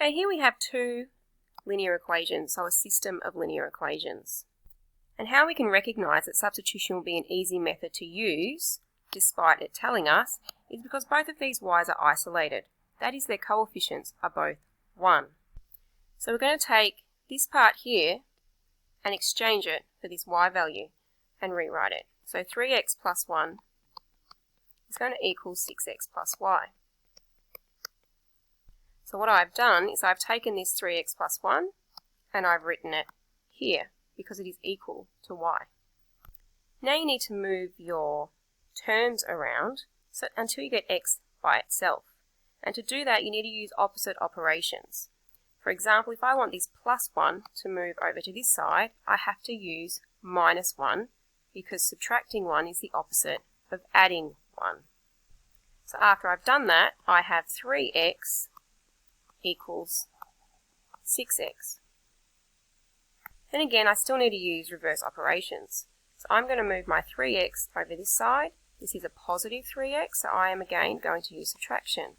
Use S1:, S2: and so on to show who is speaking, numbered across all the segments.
S1: Okay, here we have two linear equations, so a system of linear equations. And how we can recognise that substitution will be an easy method to use, despite it telling us, is because both of these y's are isolated. That is, their coefficients are both 1. So we're going to take this part here and exchange it for this y value and rewrite it. So 3x plus 1 is going to equal 6x plus y. So what I've done is I've taken this 3x plus 1 and I've written it here because it is equal to y. Now you need to move your terms around until you get x by itself. And to do that you need to use opposite operations. For example, if I want this plus 1 to move over to this side, I have to use minus 1 because subtracting 1 is the opposite of adding 1. So after I've done that, I have 3x equals 6x. Then again, I still need to use reverse operations. So I'm going to move my 3x over this side. This is a positive 3x, so I am again going to use subtraction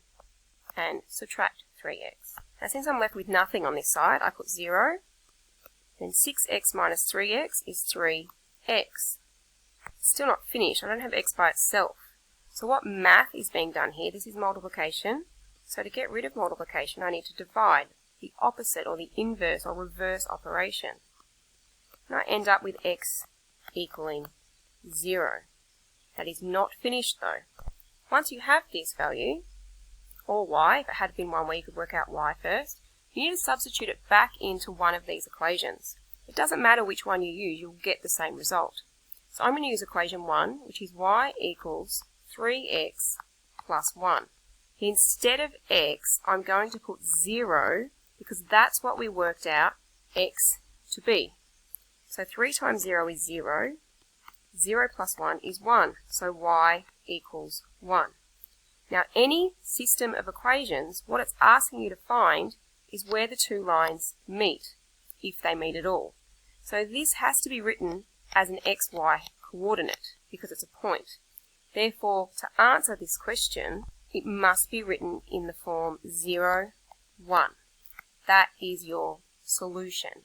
S1: and subtract 3x. Now since I'm left with nothing on this side, I put 0. Then 6x minus 3x is 3x. It's still not finished. I don't have x by itself. So what math is being done here? This is multiplication. So to get rid of multiplication, I need to divide, the opposite or the inverse or reverse operation. And I end up with x equaling 0. That is not finished though. Once you have this value, or y, if it had been one where you could work out y first, you need to substitute it back into one of these equations. It doesn't matter which one you use, you'll get the same result. So I'm going to use equation 1, which is y equals 3x plus 1. Instead of x, I'm going to put 0 because that's what we worked out x to be. So 3 times 0 is 0. 0 plus 1 is 1. So y equals 1. Now any system of equations, what it's asking you to find is where the two lines meet, if they meet at all. So this has to be written as an xy coordinate because it's a point. Therefore, to answer this question, it must be written in the form 0, 1. That is your solution.